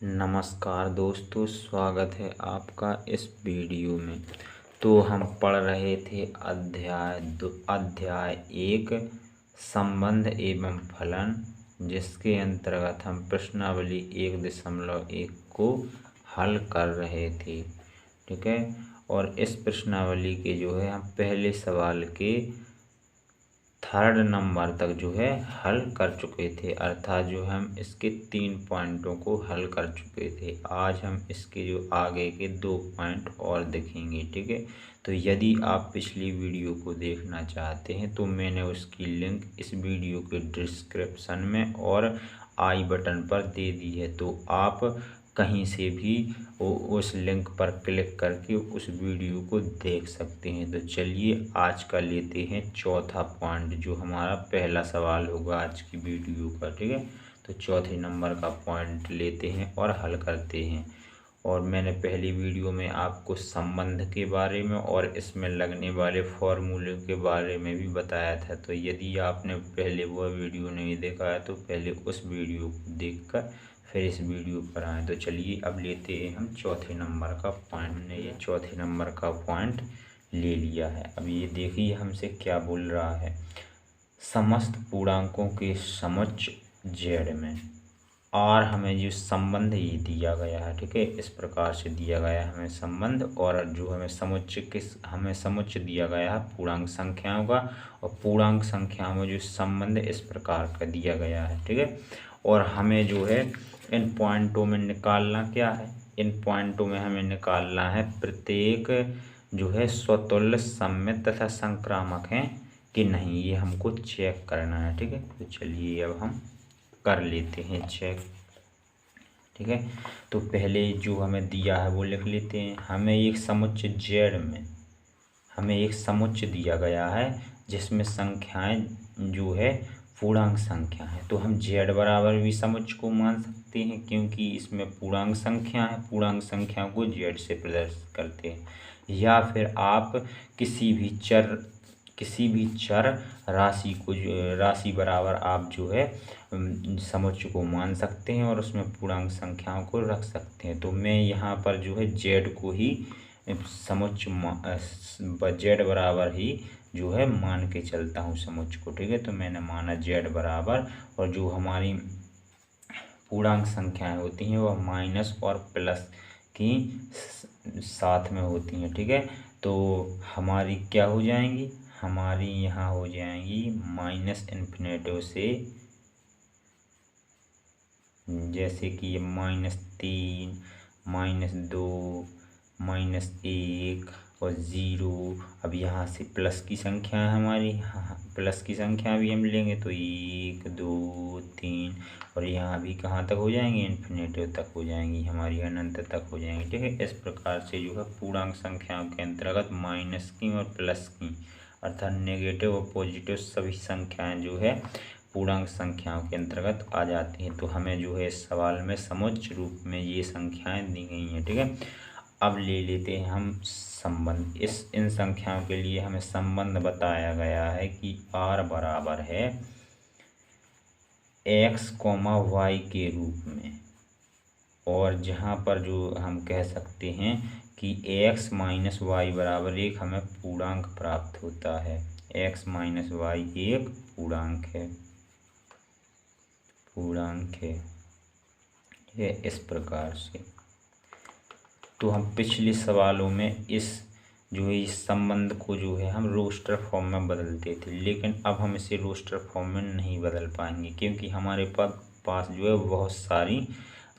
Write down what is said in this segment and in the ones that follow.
नमस्कार दोस्तों, स्वागत है आपका इस वीडियो में। तो हम पढ़ रहे थे अध्याय 1 संबंध एवं फलन, जिसके अंतर्गत हम प्रश्नावली 1.1 को हल कर रहे थे। ठीक है, और इस प्रश्नावली के हम पहले सवाल के 3rd नंबर तक हल कर चुके थे, अर्थात हम इसके 3 पॉइंटों को हल कर चुके थे। आज हम इसके आगे के 2 पॉइंट और देखेंगे। ठीक है, तो यदि आप पिछली वीडियो को देखना चाहते हैं तो मैंने उसकी लिंक इस वीडियो के डिस्क्रिप्शन में और आई बटन पर दे दी है, तो आप कहीं से भी उस लिंक पर क्लिक करके उस वीडियो को देख सकते हैं। तो चलिए आज का लेते हैं चौथा पॉइंट, जो हमारा पहला सवाल होगा आज की वीडियो का। ठीक है, तो चौथे नंबर का पॉइंट लेते हैं और हल करते हैं। और मैंने पहली वीडियो में आपको संबंध के बारे में और इसमें लगने वाले फॉर्मूले के बारे में भी बताया था। तो यदि आपने पहले वह वीडियो नहीं देखा है तो पहले उस वीडियो को देखकर फिर इस वीडियो पर आए। तो चलिए अब लेते हैं हम चौथे नंबर का पॉइंट। हमने ये चौथे नंबर का पॉइंट ले लिया है। अब ये देखिए हमसे क्या बोल रहा है। समस्त पूर्णांकों के समोच्च z में और हमें जो संबंध ये दिया गया है, ठीक है, इस प्रकार से दिया गया है हमें संबंध, और जो हमें समुच्च दिया गया है पूर्णांक संख्याओं का, और पूर्णांक संख्याओं में जो संबंध इस प्रकार का दिया गया है। ठीक है, और हमें इन पॉइंटों में निकालना क्या है, इन पॉइंटों में हमें निकालना है प्रत्येक स्वतुल्य सममित तथा संक्रामक हैं कि नहीं, ये हमको चेक करना है। ठीक है, तो चलिए अब हम कर लेते हैं चेक। ठीक है, तो पहले जो हमें दिया है वो लिख लेते हैं। हमें एक समुच्च z में एक समुच्च दिया गया है जिसमें संख्याएं पूर्णांक संख्या है। तो हम z बराबर भी समुच्च को मान सकते हैं, क्योंकि इसमें पूर्णांक संख्या है, पूर्णांक संख्याओं को z से प्रदर्शित करते हैं। या फिर आप किसी भी चर राशि बराबर आप समुच्च को मान सकते हैं और उसमें पूर्णांक संख्याओं को रख सकते हैं। तो मैं यहाँ पर z को ही समुच्च z बराबर ही मान के चलता हूँ समुच्च को। ठीक है, तो मैंने माना z बराबर, और जो हमारी पूर्णांक संख्याएं होती हैं वह माइनस और प्लस की साथ में होती हैं। ठीक है, तो हमारी क्या हो जाएंगी, हमारी यहाँ हो जाएंगी -इन्फिनेटिव से, जैसे कि ये -3, -2, -1 और 0। अब यहाँ से प्लस की संख्या है हमारी, प्लस की संख्या भी हम लेंगे तो 1, 2, 3, और यहाँ भी कहाँ तक हो जाएंगे, इन्फिनेटिव तक हो जाएंगी, हमारी अनंत तक हो जाएंगी। ठीक है, इस प्रकार से पूर्णांक संख्याओं के अंतर्गत माइनस की और प्लस की, अर्थात नेगेटिव और पॉजिटिव सभी संख्याएं पूर्णांक संख्याओं के अंतर्गत आ जाती हैं। तो हमें इस सवाल में समुच्च रूप में ये संख्याएं दी गई हैं। ठीक है, अब ले लेते हैं हम संबंध। इन संख्याओं के लिए हमें संबंध बताया गया है कि r बराबर है x, y के रूप में, और जहाँ पर हम कह सकते हैं कि x - y बराबर 1 हमें पूर्णांक प्राप्त होता है। x - y एक पूर्णांक है। ये इस प्रकार से। तो हम पिछले सवालों में इस संबंध को हम रोस्टर फॉर्म में बदलते थे, लेकिन अब हम इसे रोस्टर फॉर्म में नहीं बदल पाएंगे, क्योंकि हमारे पास बहुत सारी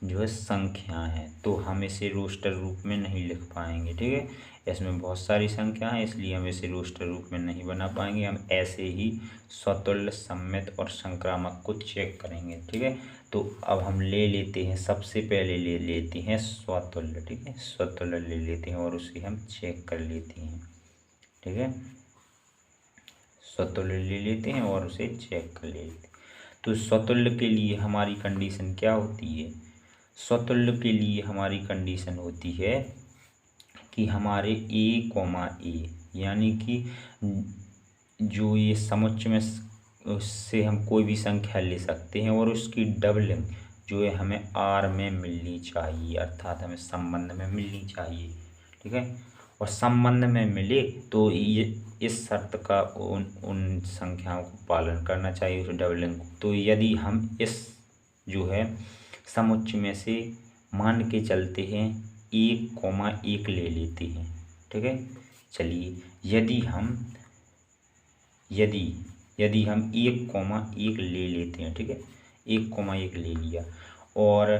संख्या है, तो हम इसे रोस्टर रूप में नहीं लिख पाएंगे। ठीक है, इसमें बहुत सारी संख्या है, इसलिए हम इसे रोस्टर रूप में नहीं बना पाएंगे। हम ऐसे ही स्वतुल्य सममित और संक्रामक को चेक करेंगे। ठीक है, तो अब हम ले लेते हैं, सबसे पहले ले लेते हैं स्वतुल्य। ठीक है, स्वतुल्य ले लेते हैं और उसे हम चेक कर लेते हैं। ठीक है, स्वतुल्य ले लेते हैं और उसे चेक कर लेते हैं। तो स्वतुल्य के लिए हमारी कंडीशन क्या होती है, स्वतुल्य के लिए हमारी कंडीशन होती है कि हमारे a, यानी कि ये समुच्च में उससे हम कोई भी संख्या ले सकते हैं और उसकी डबलिंग जो है हमें आर में मिलनी चाहिए, अर्थात हमें संबंध में मिलनी चाहिए। ठीक है, और संबंध में मिले तो ये इस शर्त का उन संख्याओं को पालन करना चाहिए, उस डबलिंग को। तो यदि हम इस जो है समुच्चय में से मान के चलते हैं 1,1 ले लेते हैं। ठीक है, चलिए यदि हम 1,1 ले लेते हैं, ठीक है, 1,1 ले लिया, और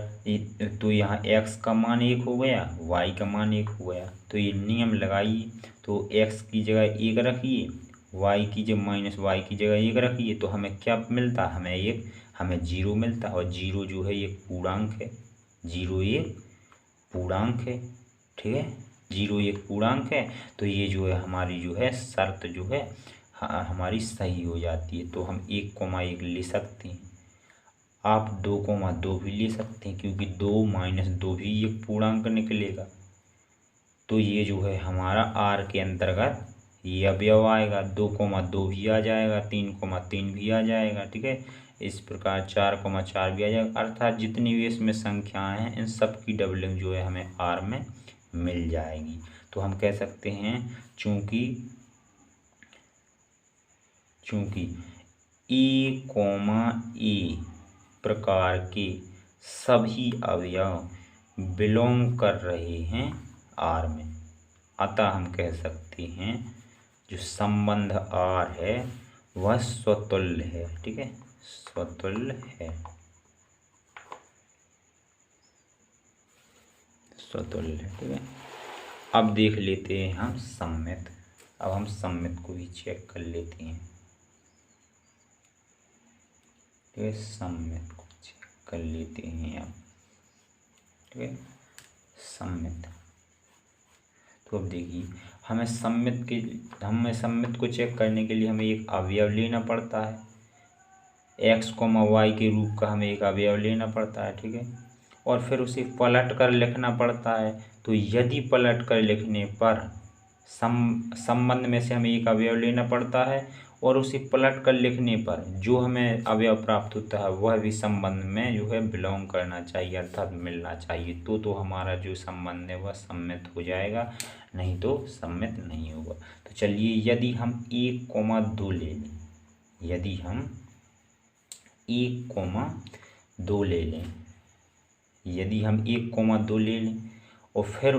तो यहाँ x का मान 1 हो गया, y का मान 1 हो गया। तो ये नियम लगाइए, तो x की जगह 1 रखिए, y की जगह -y की जगह 1 रखिए, तो हमें क्या मिलता है, हमें 0 मिलता है। और 0 जो है एक पूर्णांक है, 0 एक पूर्णांक है। ठीक है, 0 एक पूर्णांक है, तो ये जो है हमारी जो है शर्त जो है हमारी सही हो जाती है। तो हम 1,1 ले सकते हैं। आप 2,2 भी ले सकते हैं, क्योंकि 2 - 2 भी एक पूर्णांक निकलेगा। तो ये जो है हमारा आर के अंतर्गत ये अवयव आएगा। 2,2 भी आ जाएगा, 3,3 भी आ जाएगा। ठीक है, इस प्रकार 4,4 भी आ जाएगा। अर्थात जितनी भी इसमें संख्याएं हैं, इन सब की डबलिंग जो है हमें आर में मिल जाएगी। तो हम कह सकते हैं चूंकि A, प्रकार के सभी अवयव बिलोंग कर रहे हैं आर में, अतः हम कह सकते हैं जो संबंध आर है वह स्वतुल्य है। ठीक है, स्वतुल्य है, स्वतुल्य है। ठीक है, अब देख लेते हैं हम सममित। अब हम सममित को भी चेक कर लेते हैं। ठीक है, सममित को चेक कर लेते हैं अब। ठीक है, सममित। तो अब देखिए, हमें सममित को चेक करने के लिए हमें एक अवयव लेना पड़ता है, x, y के रूप का हमें एक अवयव लेना पड़ता है। ठीक है, और फिर उसे पलट कर लिखना पड़ता है। तो यदि पलट कर लिखने पर संबंध में से हमें एक अवयव लेना पड़ता है, और उसे पलट कर लिखने पर जो हमें अवयव प्राप्त होता है वह भी संबंध में जो है बिलोंग करना चाहिए, अर्थात मिलना चाहिए। तो हमारा जो संबंध है वह सम्मित हो जाएगा, नहीं तो सम्मित नहीं होगा। तो चलिए, यदि हम 1,2 ले लें, यदि हम 1,2 ले लें, यदि हम 1,2 ले लें और फिर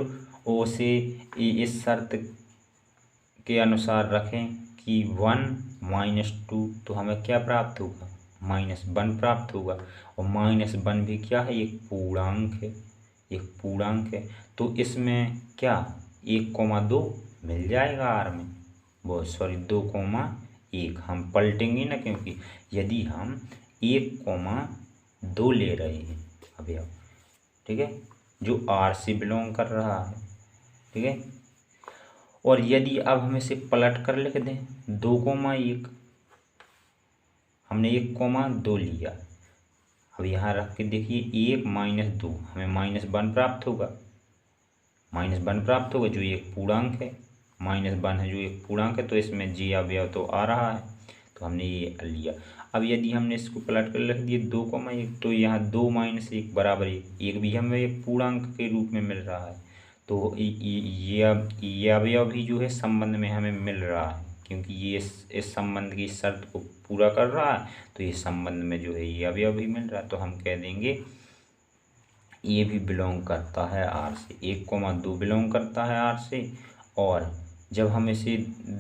उसे इस शर्त के अनुसार रखें कि 1 - 2, तो हमें क्या प्राप्त होगा, -1 प्राप्त होगा। और -1 भी क्या है, एक पूर्णांक है, एक पूर्णांक है। तो इसमें क्या 1,2 मिल जाएगा आर में, वो सॉरी 2,1 हम पलटेंगे ना, क्योंकि यदि हम 1,2 ले रहे हैं अवयव, ठीक है, जो आर से बिलोंग कर रहा है। ठीक है, और यदि अब हम इसे पलट कर लिख दें 2,1, हमने 1,2 लिया, अब यहाँ रख के देखिए 1 - 2 हमें -1 प्राप्त होगा, -1 प्राप्त होगा जो एक पूर्णांक है, -1 है जो एक पूर्णांक है। तो इसमें जी अवयव तो आ रहा है, तो हमने ये लिया। अब यदि हमने इसको पलट कर लिख दिया 2,1, तो यहाँ 2 - 1 बराबर 1 भी हमें एक पूर्णांक के रूप में मिल रहा है। तो ये अवयव भी जो है संबंध में हमें मिल रहा है, क्योंकि ये इस संबंध की शर्त को पूरा कर रहा है। तो ये संबंध में जो है ये अवयव भी मिल रहा है। तो हम कह देंगे ये भी बिलोंग करता है आर से, 1,2 बिलोंग करता है आर से। और जब हम इसे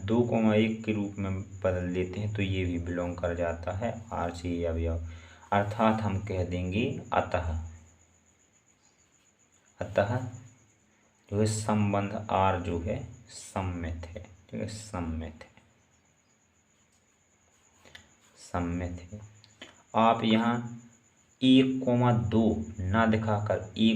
2,1 के रूप में बदल देते हैं तो ये भी बिलोंग कर जाता है आर से ये अवयव। अर्थात हम कह देंगे अतः जो है संबंध आर जो है सम्मित है। ठीक है, सम्मित है। आप यहाँ 1,2 ना दिखाकर A,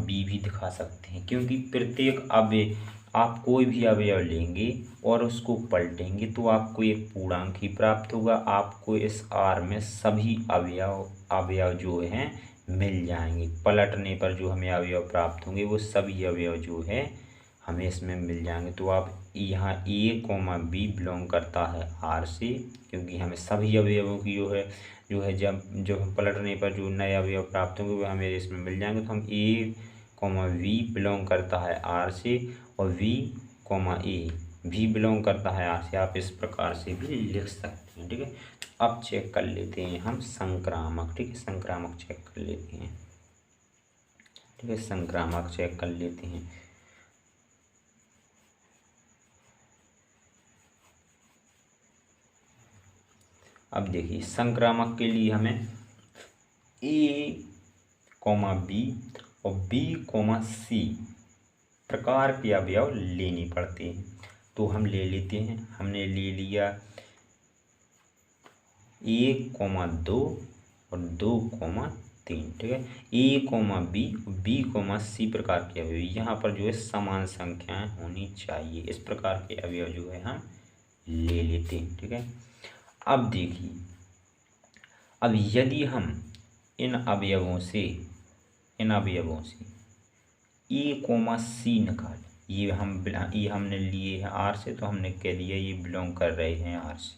B भी दिखा सकते हैं, क्योंकि प्रत्येक अवयव, आप कोई भी अवयव लेंगे और उसको पलटेंगे तो आपको एक पूर्णांक ही प्राप्त होगा। आपको इस आर में सभी अवयव जो हैं मिल जाएंगे। पलटने पर जो हमें अवयव प्राप्त होंगे वो सभी अवयव जो है हमें इसमें मिल जाएंगे। तो आप यहाँ A, B बिलोंग करता है R से, क्योंकि हमें सभी अवयवों की जो है जब हम पलटने पर जो नए अवयव प्राप्त होंगे वो हमें इसमें मिल जाएंगे। तो हम A, V बिलोंग करता है R से, और V, A भी बिलोंग करता है R से। आप इस प्रकार से भी लिख सकते हैं, ठीक है। अब चेक कर लेते हैं हम संक्रामक, ठीक है। संक्रामक चेक कर लेते हैं, ठीक है। संक्रामक चेक कर लेते हैं। अब देखिए संक्रामक के लिए हमें A, B और B, C प्रकार के अवयव लेने पड़ते हैं। तो हम ले लेते हैं। हमने ले लिया 1, 2 और 2, 3, ठीक है। A, B, C प्रकार के अवयव यहाँ पर जो है समान संख्याएं होनी चाहिए। इस प्रकार के अवयव जो है हम ले लेते हैं, ठीक है। अब देखिए, अब यदि हम इन अवयवों से A, C निकाल, ये हमने लिए हैं R से, तो हमने कह दिया ये बिलोंग कर रहे हैं R से,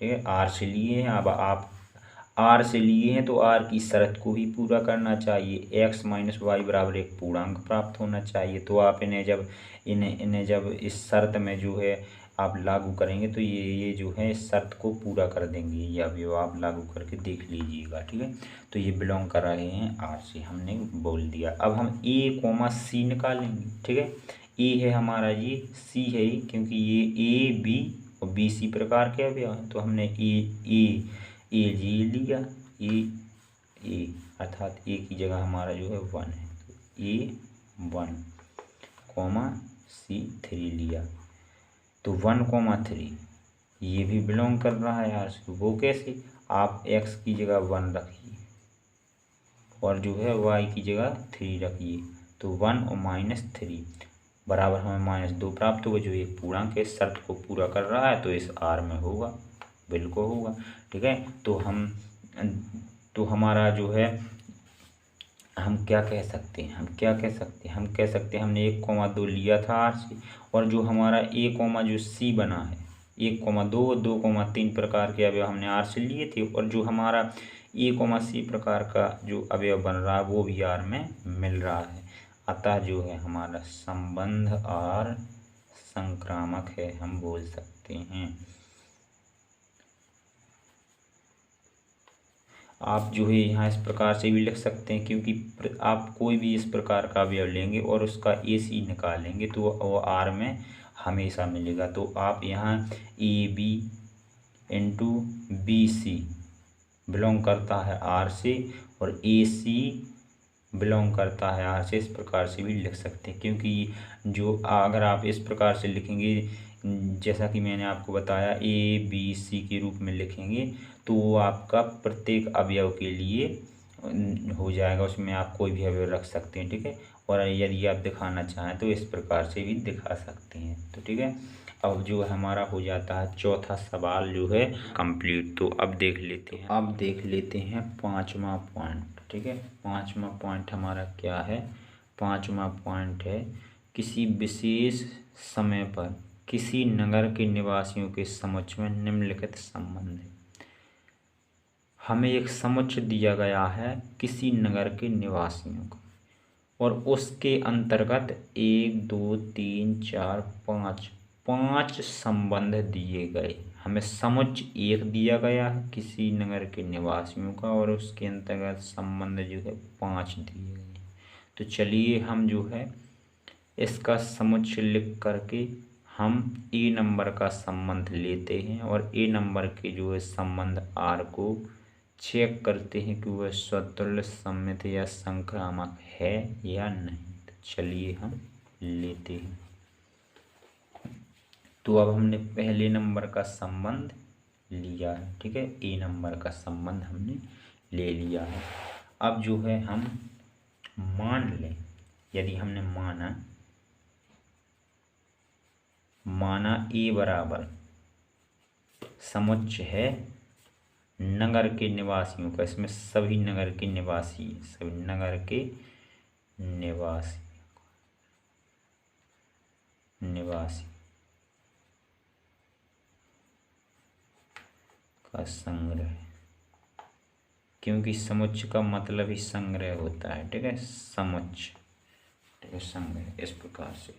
ठीक है। R से लिए हैं। अब आप R से लिए हैं तो R की शर्त को भी पूरा करना चाहिए। x - y बराबर एक पूर्णांक प्राप्त होना चाहिए। तो आप इन्हें जब इस शर्त में जो है आप लागू करेंगे तो ये जो है इस शर्त को पूरा कर देंगे। ये अभी आप लागू करके देख लीजिएगा, ठीक है। तो ये बिलोंग कर रहे हैं R से, हमने बोल दिया। अब हम A, C निकालेंगे, ठीक है। A है हमारा ये, C है ये, क्योंकि ये A, B और B, C प्रकार के अवयव हैं। तो हमने ए जी लिया, ए अर्थात ए की जगह हमारा जो है 1 है। तो A, 1, C, 3 लिया। तो 1, 3 ये भी बिलोंग कर रहा है यार से। वो कैसे? आप x की जगह 1 रखिए और जो है y की जगह 3 रखिए। तो 1 और -3 बराबर हमें -2 प्राप्त होगा, जो एक पूर्णांक है। शर्त को पूरा कर रहा है तो इस R में होगा, बिल्कुल होगा, ठीक है। तो हमारा जो है हम क्या कह सकते हैं, हम कह सकते हैं हमने 1, 2 लिया था R से, और जो हमारा जो C बना है 1, 2 और 2, 3 प्रकार के अवयव हमने R से लिए थे, और जो हमारा C प्रकार का जो अवयव बन रहा है वो भी R में मिल रहा है। अतः जो है हमारा संबंध R संक्रामक है, हम बोल सकते हैं। आप जो है यहाँ इस प्रकार से भी लिख सकते हैं, क्योंकि आप कोई भी इस प्रकार का अवयव लेंगे और उसका AC निकालेंगे तो वो R में हमेशा मिलेगा। तो आप यहाँ AB इंटू BC बिलोंग करता है R से, और AC बिलोंग करता है R से, इस प्रकार से भी लिख सकते हैं। क्योंकि जो अगर आप इस प्रकार से लिखेंगे, जैसा कि मैंने आपको बताया ABC के रूप में लिखेंगे, तो वो आपका प्रत्येक अवयव के लिए हो जाएगा। उसमें आप कोई भी अवयव रख सकते हैं, ठीक है। और यदि आप दिखाना चाहें तो इस प्रकार से भी दिखा सकते हैं, तो ठीक है। अब जो हमारा हो जाता है चौथा सवाल जो है कंप्लीट। तो अब देख लेते हैं 5वां पॉइंट, ठीक है। 5वां पॉइंट हमारा क्या है? 5वां पॉइंट है किसी विशेष समय पर किसी नगर के निवासियों के समुच्चय में निम्नलिखित संबंध है। हमें एक समुच्चय दिया गया है किसी नगर के निवासियों का, और उसके अंतर्गत 1, 2, 3, 4, 5 संबंध दिए गए। हमें समुच्चय 1 दिया गया है किसी नगर के निवासियों का, और उसके अंतर्गत संबंध जो है 5 दिए गए। तो चलिए हम जो है इसका समुच्चय लिख करके हम A नंबर का संबंध लेते हैं, और A नंबर के जो है संबंध R को चेक करते हैं कि वह स्वतुल्य, सममित या संक्रामक है या नहीं। तो चलिए हम लेते हैं। तो अब हमने पहले नंबर का संबंध लिया है, ठीक है। A नंबर का संबंध हमने ले लिया है। अब जो है हम मान लें, यदि हमने माना A बराबर समुच्चय है नगर के निवासियों का, इसमें सभी नगर के निवासी निवासी का संग्रह, क्योंकि समुच्चय का मतलब ही संग्रह होता है। ठीक है, समुच्चय, ठीक है, संग्रह। इस प्रकार से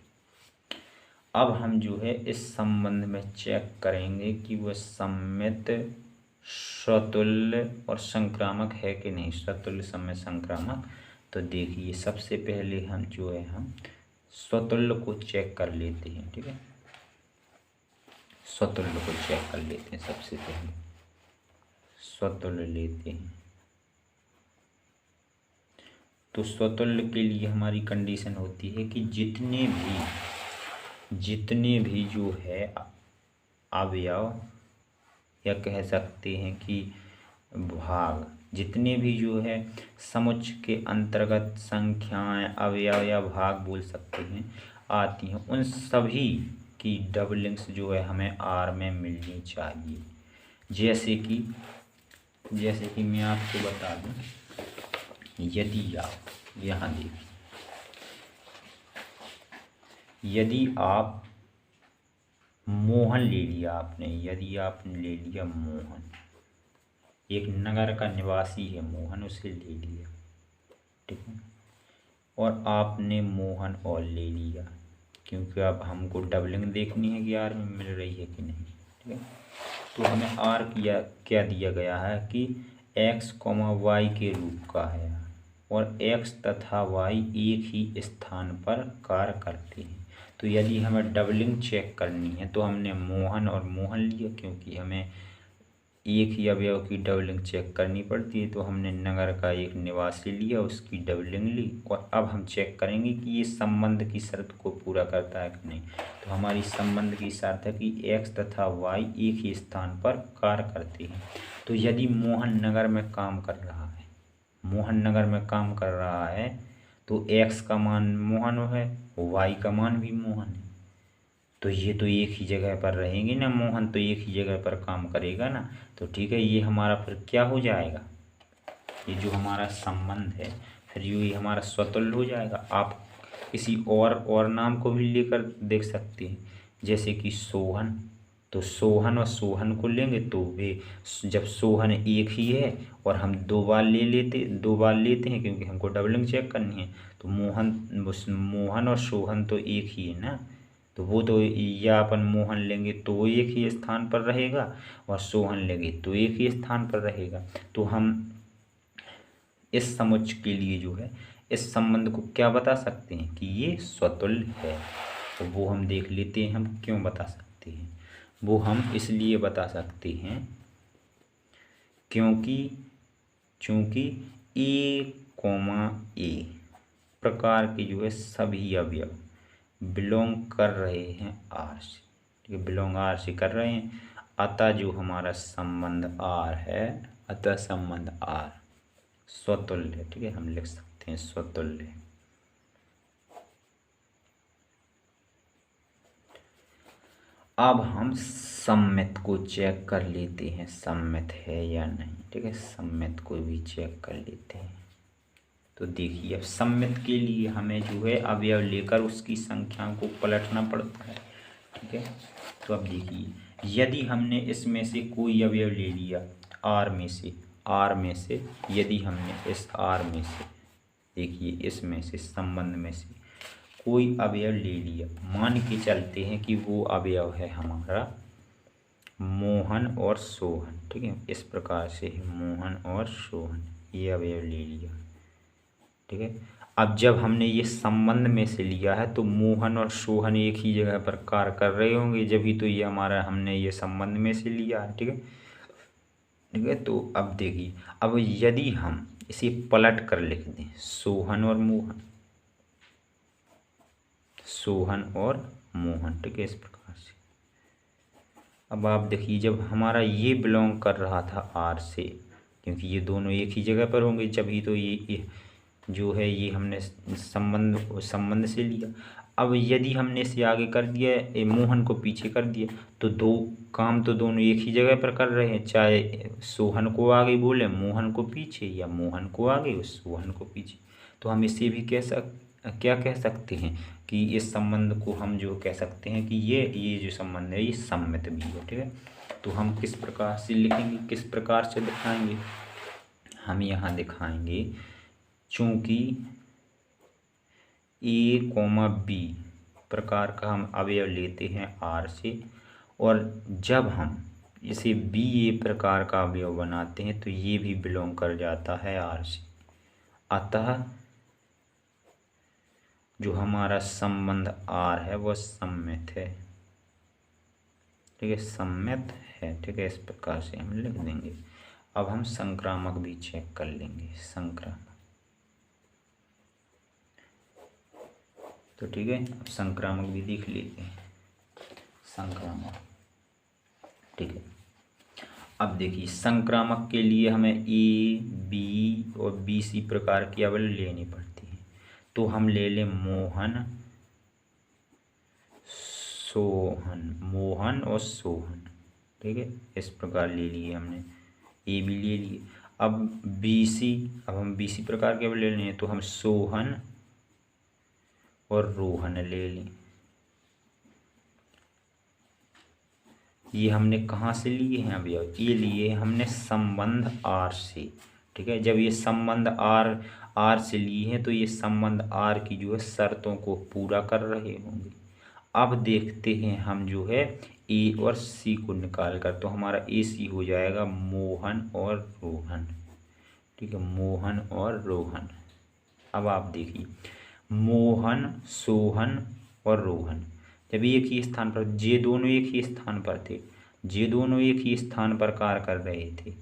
अब हम जो है इस संबंध में चेक करेंगे कि वह सम्मित, स्वतुल्य और संक्रामक है कि नहीं। स्वतुल्य, सम्मित, संक्रामक। तो देखिए सबसे पहले हम जो है हम स्वतुल्य को चेक कर लेते हैं। ठीक है, स्वतुल्य को चेक कर लेते हैं। सबसे पहले स्वतुल्य लेते हैं। तो स्वतुल्य के लिए हमारी कंडीशन होती है कि जितने भी जो है अवयव, या कह सकते हैं कि भाग, जितने भी जो है समुच्चय के अंतर्गत संख्याएं, अवयव या भाग बोल सकते हैं, आती हैं, उन सभी की डबलिंग्स जो है हमें आर में मिलनी चाहिए। जैसे कि मैं आपको बता दूं, यदि आप यहाँ देखिए, यदि आप मोहन ले लिया आपने, यदि आपने ले लिया मोहन, एक नगर का निवासी है मोहन, उसे ले लिया। ठीक है, और आपने मोहन और ले लिया, क्योंकि अब हमको डबलिंग देखनी है कि आर में मिल रही है कि नहीं। ठीक है, तो हमें आर क्या दिया गया है कि x, y के रूप का है, और x तथा y एक ही स्थान पर कार्य करते हैं। तो यदि हमें डबलिंग चेक करनी है तो हमने मोहन और मोहन लिया, क्योंकि हमें एक ही अवयव की डबलिंग चेक करनी पड़ती है। तो हमने नगर का एक निवासी लिया, उसकी डबलिंग ली, और अब हम चेक करेंगे कि ये संबंध की शर्त को पूरा करता है कि नहीं। तो हमारी संबंध की शर्त है कि x तथा y एक ही स्थान पर कार्य करते हैं। तो यदि मोहन नगर में काम कर रहा है, मोहन नगर में काम कर रहा है, तो x का मान मोहन है, y का मान भी मोहन है, तो ये तो एक ही जगह पर रहेंगे ना, मोहन तो एक ही जगह पर काम करेगा ना। तो ठीक है, ये हमारा फिर क्या हो जाएगा, ये जो हमारा संबंध है फिर ये हमारा स्वतुल्य हो जाएगा। आप किसी और नाम को भी लेकर देख सकते हैं, जैसे कि सोहन। तो सोहन और सोहन को लेंगे तो वे, जब सोहन एक ही है और हम दो बार लेते हैं, क्योंकि हमको डबलिंग चेक करनी है, तो मोहन और सोहन तो एक ही है ना। तो वो तो, या अपन मोहन लेंगे तो वो एक ही स्थान पर रहेगा, और सोहन लेंगे तो एक ही स्थान पर रहेगा। तो हम इस समुच्चय के लिए जो है इस संबंध को क्या बता सकते हैं कि ये स्वतुल्य है। तो वो हम देख लेते हैं, हम क्यों बता सकते हैं। वो हम इसलिए बता सकते हैं क्योंकि A, प्रकार के जो है सभी अवयव बिलोंग कर रहे हैं आर से। ठीक है, बिलोंग आर से कर रहे हैं, अतः जो हमारा संबंध आर है, अतः संबंध आर स्वतुल्य है। ठीक है, हम लिख सकते हैं स्वतुल्य। अब हम सम्मित को चेक कर लेते हैं, सम्मित है या नहीं। ठीक है, सम्मित को भी चेक कर लेते हैं। तो देखिए, अब सम्मित के लिए हमें जो है अवयव लेकर उसकी संख्याओं को पलटना पड़ता है। ठीक है, तो अब देखिए, यदि हमने इसमें से कोई अवयव ले लिया आर में से, यदि हमने इस आर में से, देखिए इसमें से, संबंध में से कोई अवयव ले लिया, मान के चलते हैं कि वो अवयव है हमारा मोहन और सोहन। ठीक है, इस प्रकार से मोहन और सोहन ये अवयव ले लिया। ठीक है, अब जब हमने ये संबंध में से लिया है तो मोहन और सोहन एक ही जगह पर कार्य कर रहे होंगे, जब ही तो ये हमारा, हमने ये संबंध में से लिया है। ठीक है, ठीक है, तो अब देखिए, अब यदि हम इसे पलट कर लिख दें, सोहन और मोहन, सोहन और मोहन। ठीक है, इस प्रकार से अब आप देखिए, जब हमारा ये बिलोंग कर रहा था आर से, क्योंकि ये दोनों एक ही जगह पर होंगे, जब ही तो ये जो है ये हमने संबंध से लिया। अब यदि हमने इसे आगे कर दिया, मोहन को पीछे कर दिया, तो दो काम तो दोनों एक ही जगह पर कर रहे हैं, चाहे सोहन को आगे बोले मोहन को पीछे, या मोहन को आगे सोहन को पीछे। तो हम इसे भी क्या कह सकते हैं कि इस संबंध को हम जो कह सकते हैं कि ये जो संबंध है ये सम्मित भी है। ठीक है, तो हम किस प्रकार से लिखेंगे, किस प्रकार से दिखाएंगे, हम यहाँ दिखाएंगे चूंकि ए कोमा बी प्रकार का हम अवयव लेते हैं आर से, और जब हम इसे बी ए प्रकार का अवयव बनाते हैं तो ये भी बिलोंग कर जाता है आर से। अतः जो हमारा संबंध आर है वह सम्मित है। ठीक है, सम्मित है। ठीक है, इस प्रकार से हम लिख देंगे। अब हम संक्रामक भी चेक कर लेंगे, संक्रामक। तो ठीक है, अब संक्रामक भी देख लेते हैं, संक्रामक। ठीक है, अब देखिए संक्रामक के लिए हमें ए बी और बी सी प्रकार की अवयव लेनी पड़ती है। तो हम ले लें मोहन सोहन, मोहन और सोहन। ठीक है, इस प्रकार ले लिए हमने, ए बी ले लिए। अब बी सी, अब हम बी सी प्रकार के अवयव ले लें, तो हम सोहन और रोहन ले लें। ये हमने कहाँ से लिए हैं अवयव, ये लिए हमने संबंध आर से। ठीक है, जब ये संबंध आर से लिए हैं तो ये संबंध आर की जो है शर्तों को पूरा कर रहे होंगे। अब देखते हैं हम जो है ए और सी को निकाल कर, तो हमारा ए सी हो जाएगा मोहन और रोहन। ठीक है, मोहन और रोहन। अब आप देखिए मोहन सोहन और रोहन जब एक ही स्थान पर, ये दोनों एक ही स्थान पर थे, ये दोनों एक ही स्थान पर कार्य कर रहे थे,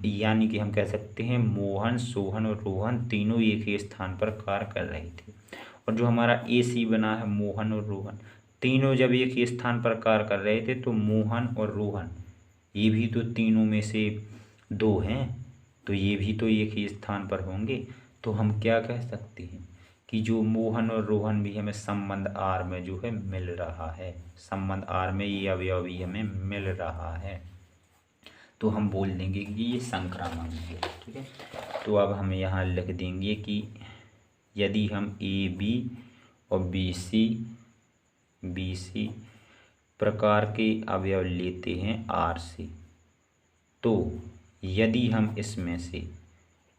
यानी कि हम कह सकते हैं मोहन सोहन और रोहन तीनों एक ही स्थान पर कार्य कर रहे थे। और जो हमारा ए सी बना है मोहन और रोहन, तीनों जब एक ही स्थान पर कार्य कर रहे थे तो मोहन और रोहन ये भी तो तीनों में से दो हैं, तो ये भी तो एक ही स्थान पर होंगे। तो हम क्या कह सकते हैं कि जो मोहन और रोहन भी हमें संबंध आर में जो है मिल रहा है, संबंध आर में ये अवयव भी हमें मिल रहा है, तो हम बोल देंगे कि ये संक्रामक है। ठीक है, तो अब हम यहाँ लिख देंगे कि यदि हम ए बी और बी सी प्रकार के अवयव लेते हैं आर से, तो यदि हम इसमें से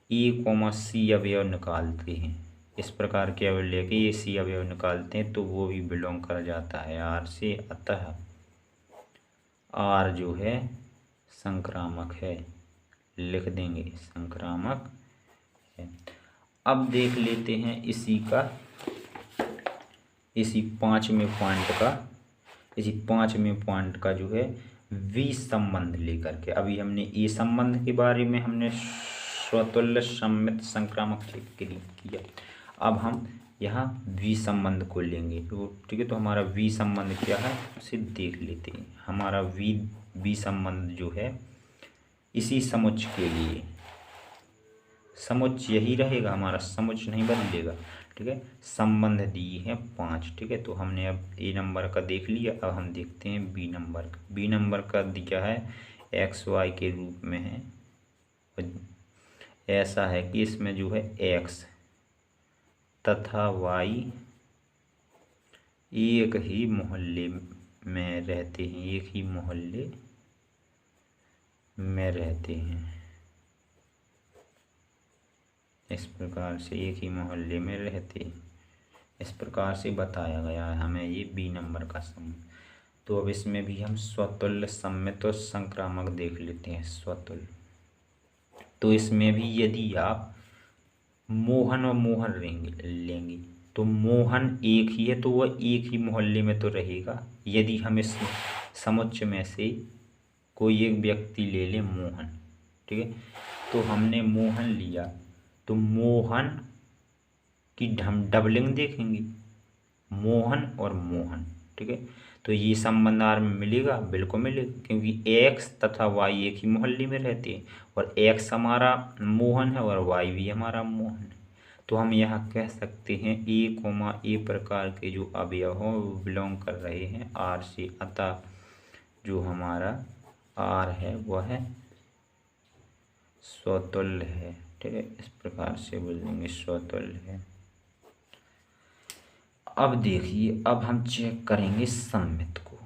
ए कोमा सी अवयव निकालते हैं, इस प्रकार के अवयव लेके ये सी अवयव निकालते हैं तो वो भी बिलोंग कर जाता है आर से। अतः आर जो है संक्रामक है, लिख देंगे संक्रामक है। अब देख लेते हैं इसी पाँचवें पॉइंट का जो है वी संबंध लेकर के। अभी हमने ए संबंध के बारे में हमने स्वतुल्य सम्मित संक्रामक किया, अब हम यहाँ वी संबंध को लेंगे। तो ठीक है, तो हमारा वी संबंध क्या है उसे देख लेते हैं। हमारा वी संबंध जो है इसी समुच्च के लिए, समुच्च यही रहेगा हमारा, समुच्च नहीं बदलेगा। ठीक है, संबंध दिए हैं 5। ठीक है, तो हमने अब ए नंबर का देख लिया, अब हम देखते हैं बी नंबर का। बी नंबर का दिया है एक्स वाई के रूप में है, ऐसा है कि इसमें जो है एक्स तथा वाई एक ही मोहल्ले में रहते हैं, एक ही मोहल्ले में रहते हैं। इस प्रकार से एक ही मोहल्ले में रहते हैं, इस प्रकार से बताया गया है हमें ये बी नंबर का संबंध। तो अब इसमें भी हम स्वतुल्य सम्मित और संक्रामक देख लेते हैं। स्वतुल्य, तो इसमें भी यदि आप मोहन और मोहन लेंगे तो मोहन एक ही है तो वह एक ही मोहल्ले में तो रहेगा। यदि हम इस समुच्च में से कोई एक व्यक्ति ले लें मोहन, ठीक है, तो हमने मोहन लिया तो मोहन की हम डबलिंग देखेंगे, मोहन और मोहन। ठीक है, तो ये संबंध आर में मिलेगा, बिल्कुल मिलेगा, क्योंकि एक्स तथा वाई एक ही मोहल्ले में रहते हैं और एक्स हमारा मोहन है और वाई भी हमारा मोहन है। तो हम यहाँ कह सकते हैं ए कोमा ए प्रकार के जो अवयव हों वो बिलोंग कर रहे हैं आर से। अतः जो हमारा आर है वह है स्वतुल्य है। ठीक है, इस प्रकार से बोल देंगे स्वतुल्य है। अब देखिए, अब हम चेक करेंगे सम्मित को।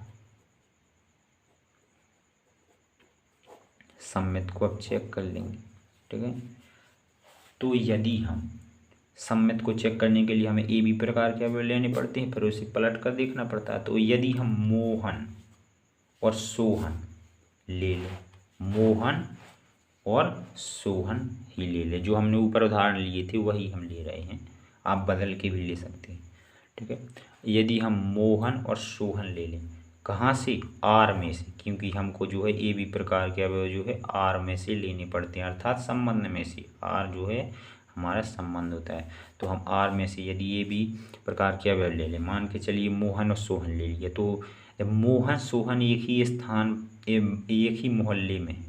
सम्मित को अब चेक कर लेंगे, ठीक है। तो यदि हम सम्मित को चेक करने के लिए हमें ए बी प्रकार के अवयव लेने पड़ते हैं, फिर उसे पलट कर देखना पड़ता है। तो यदि हम मोहन और सोहन ले लें, मोहन और सोहन ही ले लें, जो हमने ऊपर उदाहरण लिए थे वही हम ले रहे हैं, आप बदल के भी ले सकते हैं, ठीक है। यदि हम मोहन और सोहन ले लें, कहाँ से, आर में से, क्योंकि हमको जो है ए बी प्रकार के अवयव जो है आर में से लेने पड़ते हैं, अर्थात संबंध में से। आर जो है हमारा संबंध होता है, तो हम आर में से यदि ए बी प्रकार के अवयव ले लें, मान के चलिए मोहन और सोहन ले लिए, तो जब मोहन सोहन एक ही स्थान एक ही मोहल्ले में है,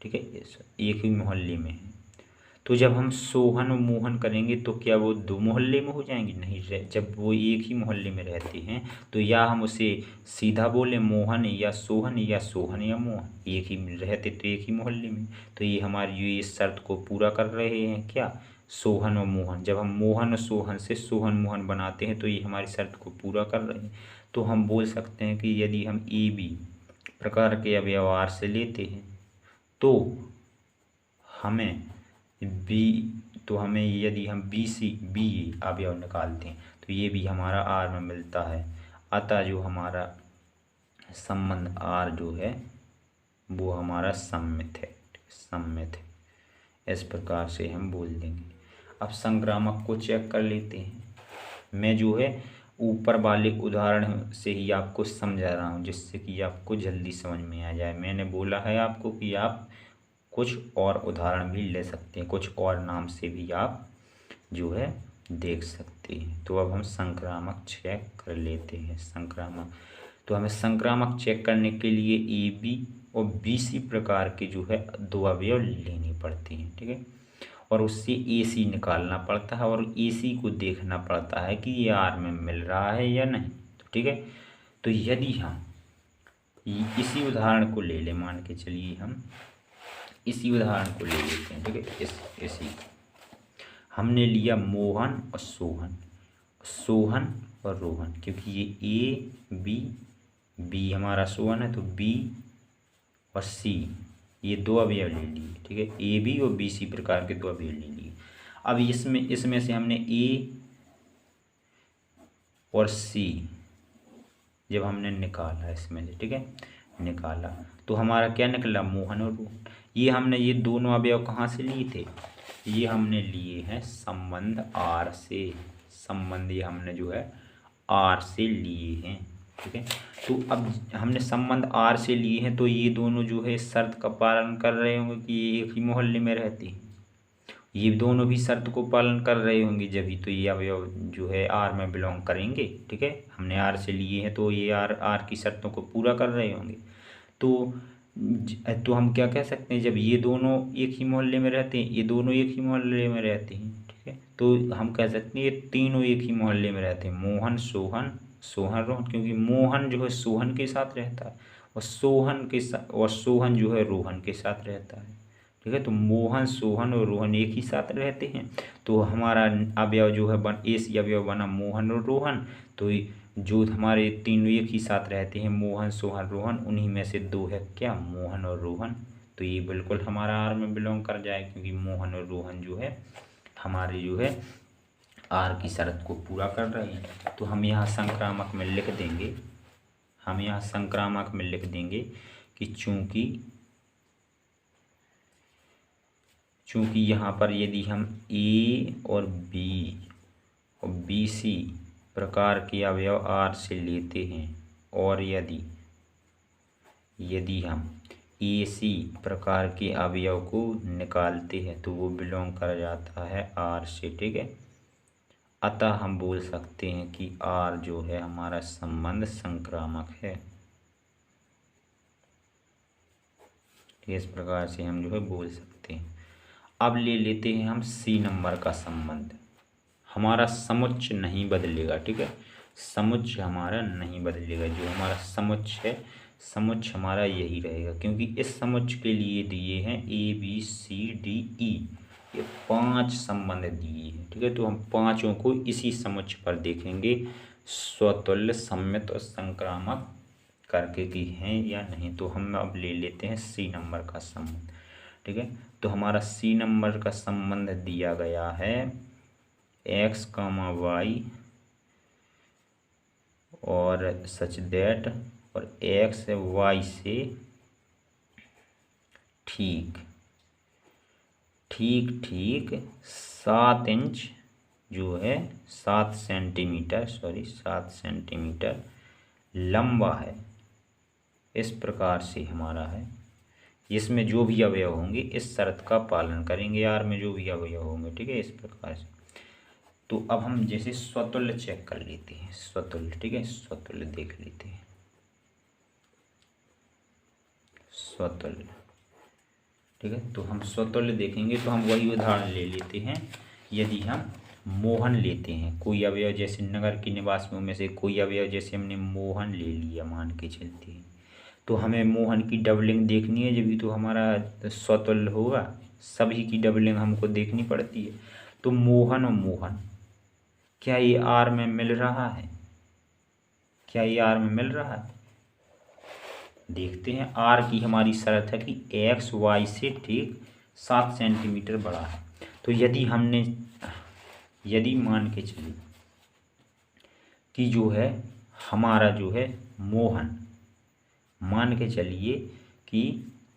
ठीक है, एक ही मोहल्ले में है, तो जब हम सोहन और मोहन करेंगे तो क्या वो दो मोहल्ले में हो जाएंगे? नहीं, जब वो एक ही मोहल्ले में रहते हैं तो या हम उसे सीधा बोले मोहन या सोहन या मोहन, एक ही रहते तो एक ही मोहल्ले में, तो ये हमारी जो इस शर्त को पूरा कर रहे हैं, क्या, सोहन और मोहन। जब हम मोहन और सोहन से सोहन मोहन बनाते हैं तो ये हमारी शर्त को पूरा कर रहे हैं। तो हम बोल सकते हैं कि यदि हम ए बी प्रकार के अवयव आर से लेते हैं तो हमें यदि हम बी सी बी अवयव निकालते हैं तो ये भी हमारा आर में मिलता है। अतः जो हमारा संबंध आर जो है वो हमारा सम्मित है, सम्मित है। इस प्रकार से हम बोल देंगे। अब संक्रामक को चेक कर लेते हैं। मैं जो है ऊपर वाले उदाहरण से ही आपको समझा रहा हूँ, जिससे कि आपको जल्दी समझ में आ जाए। मैंने बोला है आपको कि आप कुछ और उदाहरण भी ले सकते हैं, कुछ और नाम से भी आप जो है देख सकते हैं। तो अब हम संक्रामक चेक कर लेते हैं। संक्रामक, तो हमें संक्रामक चेक करने के लिए ए बी और बी सी प्रकार के जो है दो अवयव लेने पड़ते हैं, ठीक है, और उससे ए सी निकालना पड़ता है और ए सी को देखना पड़ता है कि ये आर में मिल रहा है या नहीं, ठीक है। तो यदि हम इसी उदाहरण को ले लें, मान के चलिए हम इसी उदाहरण को ले लेते हैं, ठीक है, इसी हमने लिया मोहन और सोहन, सोहन और रोहन, क्योंकि ये ए बी हमारा सोहन है, तो बी और सी ये दो अवयव ले लिए, ठीक है, ए बी और बी सी प्रकार के दो अवयव ले लिए। अब इसमें से हमने ए और सी जब हमने निकाला इसमें से, ठीक है, निकाला तो हमारा क्या निकला, मोहन और रोहन। ये हमने ये दोनों अवयव कहाँ से लिए थे, ये हमने लिए हैं संबंध आर से। संबंध ये हमने जो है आर से लिए हैं, ठीक है। तो अब हमने संबंध आर से लिए हैं तो ये दोनों जो है शर्त का पालन कर रहे होंगे कि ये एक ही मोहल्ले में रहते हैं, ये दोनों भी शर्त को पालन कर रहे होंगे, जब तो ये अवयव जो है आर में बिलोंग करेंगे, ठीक है। हमने आर से लिए हैं तो ये आर की शर्तों को पूरा कर रहे होंगे। तो हम क्या कह सकते हैं, जब ये दोनों एक ही मोहल्ले में रहते हैं, ये दोनों एक ही मोहल्ले में रहते हैं, ठीक है, तो हम कह सकते हैं ये तीनों एक ही मोहल्ले में रहते हैं, मोहन सोहन रोहन, क्योंकि मोहन जो है सोहन के साथ रहता है और सोहन जो है रोहन के साथ रहता है, ठीक है। तो मोहन सोहन और रोहन एक ही साथ रहते हैं, तो हमारा अवयव जो है ए सी अवयव बना मोहन और रोहन। तो जो हमारे तीनों एक ही साथ रहते हैं, मोहन सोहन रोहन, उन्हीं में से दो है क्या, मोहन और रोहन। तो ये बिल्कुल हमारा आर में बिलोंग कर जाए, क्योंकि मोहन और रोहन जो है हमारे जो है आर की शर्त को पूरा कर रहे हैं। तो हम यहाँ संक्रामक में लिख देंगे, कि चूंकि यहाँ पर यदि हम ए और बी सी प्रकार के अवयव आर से लेते हैं और यदि हम ए सी प्रकार के अवयव को निकालते हैं तो वो बिलोंग कर जाता है आर से, ठीक है। अतः हम बोल सकते हैं कि आर जो है हमारा संबंध संक्रामक है। इस प्रकार से हम जो है बोल सकते हैं। अब ले लेते हैं हम सी नंबर का संबंध। हमारा समुच्चय नहीं बदलेगा, ठीक है, समुच्चय हमारा नहीं बदलेगा। जो हमारा समुच्चय है, समुच्चय हमारा यही रहेगा, क्योंकि इस समुच्चय के लिए दिए हैं A B C D E, ये 5 संबंध दिए हैं, ठीक है। तो हम पांचों को इसी समुच्चय पर देखेंगे, स्वतुल्य, सम्मित और संक्रामक करके की हैं या नहीं। तो हम अब ले लेते हैं सी नंबर का संबंध। ठीक है, तो हमारा सी नंबर का संबंध दिया गया है x, y और सच दैट और x y से ठीक ठीक ठीक 7 इंच जो है 7 सेंटीमीटर लंबा है। इस प्रकार से हमारा है, इसमें जो भी अवयव होंगे इस शर्त का पालन करेंगे, आर में जो भी अवयव होंगे। ठीक है, इस प्रकार से। तो अब हम जैसे स्वतुल्य चेक कर लेते हैं, स्वतुल्य। ठीक है, स्वतुल्य देख लेते हैं, स्वतुल्य। ठीक है, तो हम स्वतुल्य देखेंगे तो हम वही उदाहरण ले लेते हैं। यदि हम मोहन लेते हैं, कोई अवयव जैसे नगर के निवासियों में से कोई अवयव जैसे हमने मोहन ले लिया मान के चलते हैं, तो हमें मोहन की डबलिंग देखनी है, जब भी तो हमारा स्वतुल्य होगा। सभी की डबलिंग हमको देखनी पड़ती है। तो मोहन और मोहन, क्या ये आर में मिल रहा है? क्या ये आर में मिल रहा है? देखते हैं। आर की हमारी शर्त है कि एक्स वाई से ठीक 7 सेंटीमीटर बड़ा है। तो यदि मान के चलिए कि जो है हमारा जो है मोहन, मान के चलिए कि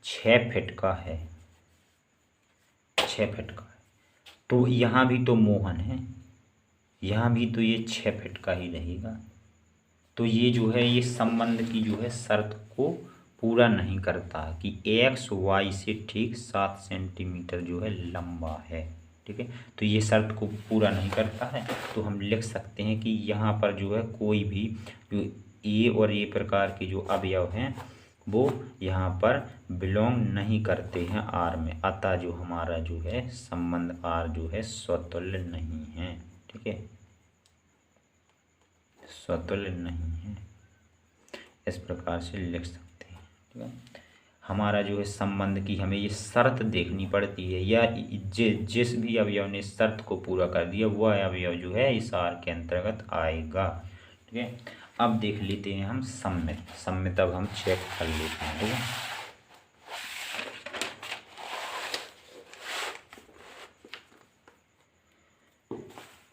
6 फीट का है, 6 फीट का है, तो यहाँ भी तो मोहन है, यहाँ भी तो ये 6 फीट का ही रहेगा। तो ये जो है ये संबंध की जो है शर्त को पूरा नहीं करता है कि एक्स वाई से ठीक 7 सेंटीमीटर जो है लंबा है। ठीक है, तो ये शर्त को पूरा नहीं करता है। तो हम लिख सकते हैं कि यहाँ पर जो है कोई भी जो ए और ए प्रकार के जो अवयव हैं वो यहाँ पर बिलोंग नहीं करते हैं आर में। अतः जो हमारा जो है संबंध आर जो है स्वतुल्य नहीं है। ठीक है, स्वतुल्य नहीं है, इस प्रकार से लिख सकते हैं। ठीक है, हमारा जो है संबंध की हमें ये शर्त देखनी पड़ती है, या जिस भी अवयव ने शर्त को पूरा कर दिया वह अवयव जो है इस आर के अंतर्गत आएगा। ठीक है, अब देख लेते हैं हम सम्मित अब हम चेक कर लेते हैं। ठीक है,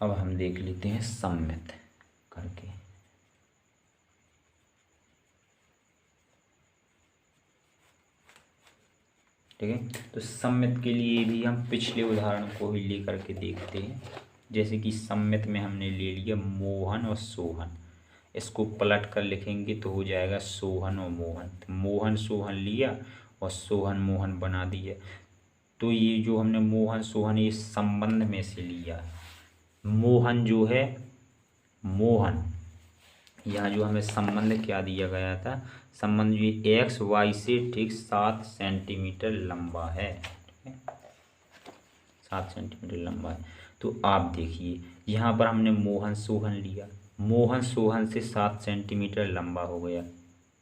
अब हम देख लेते हैं सम्मित करके। ठीक है, तो सम्मित के लिए भी हम पिछले उदाहरण को ही लेकर के देखते हैं। जैसे कि सम्मित में हमने ले लिया मोहन और सोहन, इसको पलट कर लिखेंगे तो हो जाएगा सोहन और मोहन। तो मोहन सोहन लिया और सोहन मोहन बना दिया। तो ये जो हमने मोहन सोहन ये संबंध में से लिया है। मोहन जो है मोहन, यहाँ जो हमें संबंध क्या दिया गया था, संबंध जो एक्स वाई से ठीक 7 सेंटीमीटर लंबा है। ठीक है, 7 सेंटीमीटर लंबा है। तो आप देखिए यहाँ पर हमने मोहन सोहन लिया, मोहन सोहन से 7 सेंटीमीटर लंबा हो गया,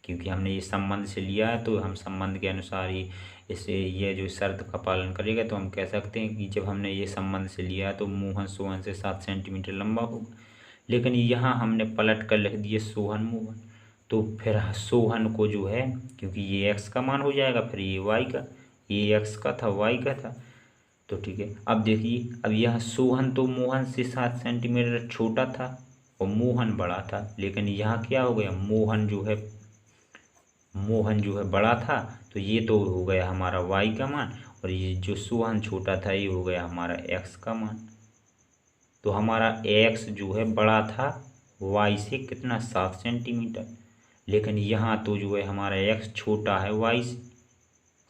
क्योंकि हमने ये संबंध से लिया है। तो हम संबंध के अनुसार ही इसे ये जो शर्त का पालन करेगा। तो हम कह सकते हैं कि जब हमने ये संबंध से लिया है तो मोहन सोहन से 7 सेंटीमीटर लंबा होगा। लेकिन यहाँ हमने पलट कर लिख दिए सोहन मोहन, तो फिर सोहन को जो है, क्योंकि ये एक्स का मान हो जाएगा, फिर ये वाई का, ये एक्स का था वाई का था। तो ठीक है, अब देखिए अब यह सोहन तो मोहन से 7 सेंटीमीटर छोटा था और मोहन बड़ा था। लेकिन यहाँ क्या हो गया, मोहन जो है बड़ा था, तो ये तो हो गया हमारा वाई का मान, और ये जो सोहन छोटा था ये हो गया हमारा एक्स का मान। तो हमारा एक्स जो है बड़ा था वाई से कितना, 7 सेंटीमीटर। लेकिन यहाँ तो जो है हमारा एक्स छोटा है वाई से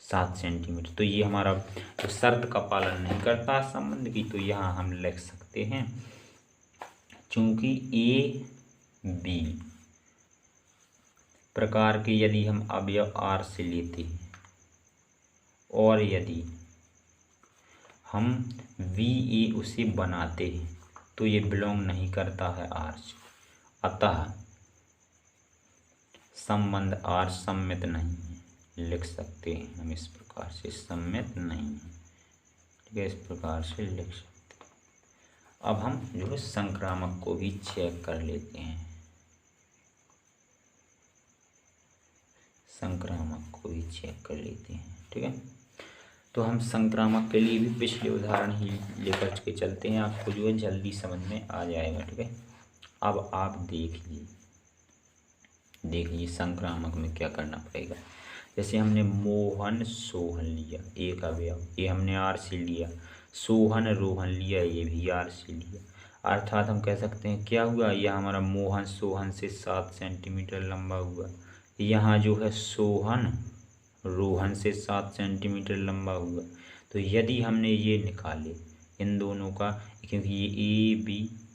7 सेंटीमीटर। तो ये हमारा तो शर्त का पालन नहीं करता संबंध की। तो यहाँ हम लिख सकते हैं, चूंकि ए बी प्रकार के यदि हम अवयव आर से लेते हैं और यदि हम वी ए उसे बनाते हैं तो ये बिलोंग नहीं करता है आर से। अतः संबंध आर सम्मित नहीं है, लिख सकते हैं हम इस प्रकार से, सम्मित नहीं है। ठीक है, इस प्रकार से लिख सकते हैं। अब हम जो है संक्रामक को भी चेक कर लेते हैं। संक्रामक को भी चेक कर लेते हैं। ठीक है, तो हम संक्रामक के लिए भी पिछले उदाहरण ही लेकर के चलते हैं, आपको जो है जल्दी समझ में आ जाएगा। ठीक है, अब आप देखिए संक्रामक में क्या करना पड़ेगा। जैसे हमने मोहन सोहन लिया, एक अवयव, ये हमने आर से लिया, सोहन रोहन लिया, ये भी आर से लिया। अर्थात हम कह सकते हैं क्या हुआ, यह हमारा मोहन सोहन से 7 सेंटीमीटर लंबा हुआ। यहाँ जो है सोहन रोहन से 7 सेंटीमीटर लंबा हुआ। तो यदि हमने ये निकाले इन दोनों का, क्योंकि ये ए